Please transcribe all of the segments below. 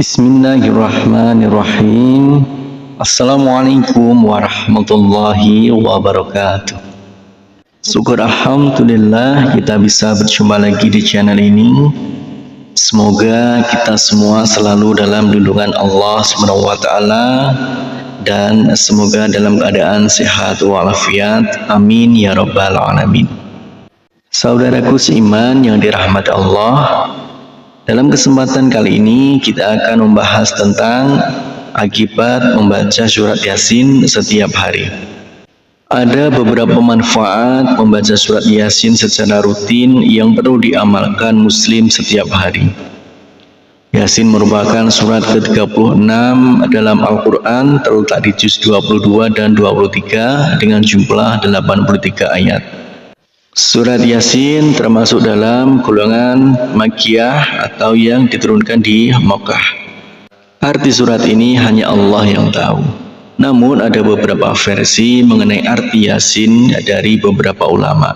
Bismillahirrahmanirrahim. Assalamualaikum warahmatullahi wabarakatuh. Syukur alhamdulillah kita bisa berjumpa lagi di channel ini. Semoga kita semua selalu dalam lindungan Allah SWT dan semoga dalam keadaan sehat walafiat. Amin ya rabbal alamin. Saudaraku seiman yang dirahmati Allah, dalam kesempatan kali ini kita akan membahas tentang akibat membaca surat Yasin setiap hari. Ada beberapa manfaat membaca surat Yasin secara rutin yang perlu diamalkan muslim setiap hari. Yasin merupakan surat ke-36 dalam Al-Quran, terletak di juz 22 dan 23 dengan jumlah 83 ayat. Surat Yasin termasuk dalam golongan Makkiyah atau yang diturunkan di Makkah. Arti surat ini hanya Allah yang tahu. Namun ada beberapa versi mengenai arti Yasin dari beberapa ulama.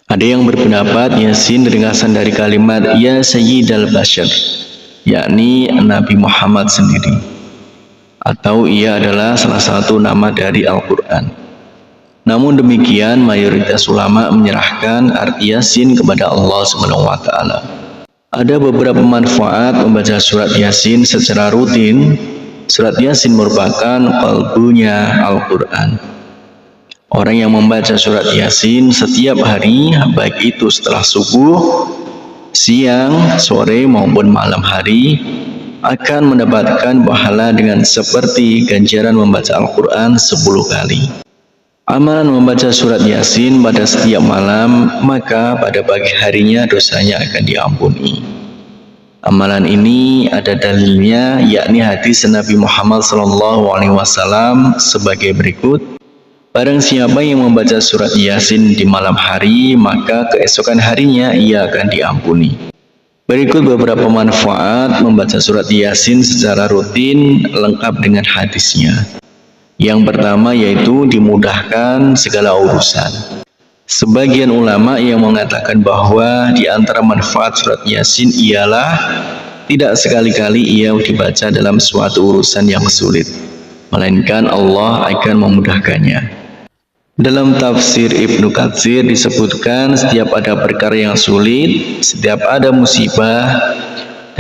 Ada yang berpendapat Yasin ringkasan dari kalimat Ya Sayyidal Bashar, yakni Nabi Muhammad sendiri, atau ia adalah salah satu nama dari Al-Quran. Namun demikian, mayoritas ulama menyerahkan arti Yasin kepada Allah SWT. Ada beberapa manfaat membaca surat Yasin secara rutin. Surat Yasin merupakan qalbunya Al-Quran. Orang yang membaca surat Yasin setiap hari, baik itu setelah subuh, siang, sore maupun malam hari, akan mendapatkan pahala dengan seperti ganjaran membaca Al-Quran 10 kali. Amalan membaca surat Yasin pada setiap malam, maka pada pagi harinya dosanya akan diampuni. Amalan ini ada dalilnya, yakni hadis Nabi Muhammad SAW sebagai berikut. Barang siapa yang membaca surat Yasin di malam hari, maka keesokan harinya ia akan diampuni. Berikut beberapa manfaat membaca surat Yasin secara rutin lengkap dengan hadisnya. Yang pertama yaitu dimudahkan segala urusan. Sebagian ulama yang mengatakan bahwa di antara manfaat surat Yasin ialah tidak sekali-kali ia dibaca dalam suatu urusan yang sulit, melainkan Allah akan memudahkannya. Dalam tafsir Ibnu Katsir disebutkan setiap ada perkara yang sulit, setiap ada musibah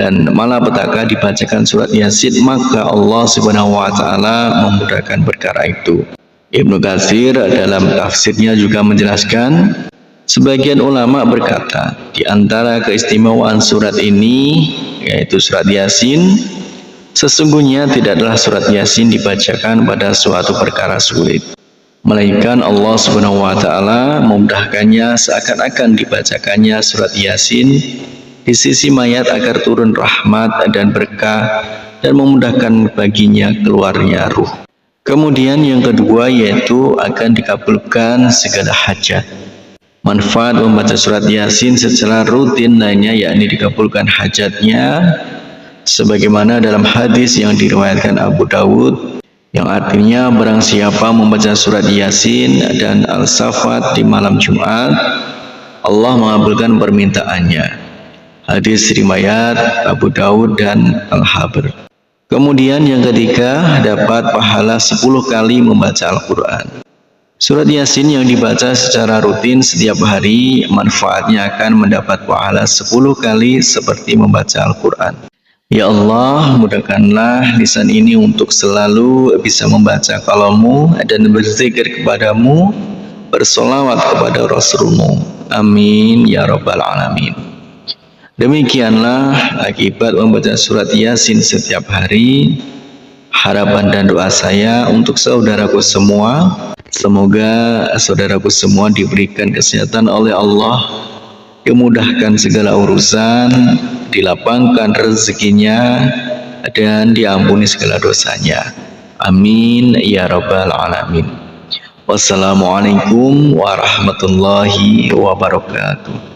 dan malapetaka dibacakan surat Yasin, maka Allah Subhanahu wa taala memudahkan perkara itu. Ibnu Katsir dalam tafsirnya juga menjelaskan, sebagian ulama berkata, di antara keistimewaan surat ini, yaitu surat Yasin, sesungguhnya tidaklah surat Yasin dibacakan pada suatu perkara sulit, melainkan Allah Subhanahu wa taala memudahkannya seakan-akan dibacakannya surat Yasin di sisi mayat agar turun rahmat dan berkah dan memudahkan baginya keluarnya ruh. Kemudian yang kedua yaitu akan dikabulkan segala hajat. Manfaat membaca surat Yasin secara rutin lainnya yakni dikabulkan hajatnya, sebagaimana dalam hadis yang diriwayatkan Abu Dawud yang artinya barang siapa membaca surat Yasin dan Al-Safat di malam Jumat, Allah mengabulkan permintaannya. Hadis riwayat Abu Dawud dan Al-Habr. Kemudian yang ketiga, dapat pahala 10 kali membaca Al-Quran. Surat Yasin yang dibaca secara rutin setiap hari, manfaatnya akan mendapat pahala 10 kali seperti membaca Al-Quran. Ya Allah, mudahkanlah lisan ini untuk selalu bisa membaca kalammu dan berzikir kepadamu, bersolawat kepada Rasulmu. Amin ya rabbal alamin. Demikianlah akibat membaca surat Yasin setiap hari. Harapan dan doa saya untuk saudaraku semua, semoga saudaraku semua diberikan kesehatan oleh Allah, dimudahkan segala urusan, dilapangkan rezekinya, dan diampuni segala dosanya. Amin ya rabbal alamin. Wassalamualaikum warahmatullahi wabarakatuh.